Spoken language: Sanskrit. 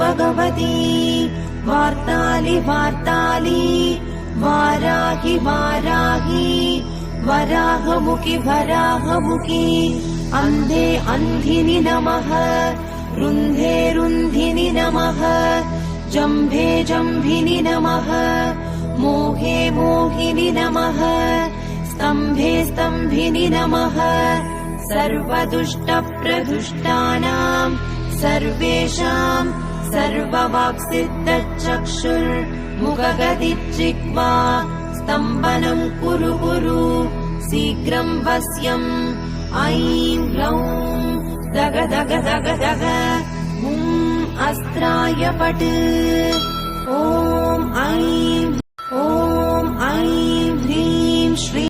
भगवती वार्तालि वार्तालि वाराहि वाराहि वराहमुखि वराहमुखि अन्धे अन्धिनि नमः रुन्धे रुन्धिनि नमः जम्भे जम्भिनि नमः मोहे मोहिनि नमः स्तम्भे स्तम्भिनि नमः सर्वदुष्टप्रदुष्टानां सर्वेषां सर्ववाक्सिद्धचक्षुर्मुखगदिज्जिह्वा स्तम्भनं कुरु कुरु शीघ्रं वश्यम् ऐं ग्लौं दग दग दग दग अस्त्राय पट् ॐ ऐं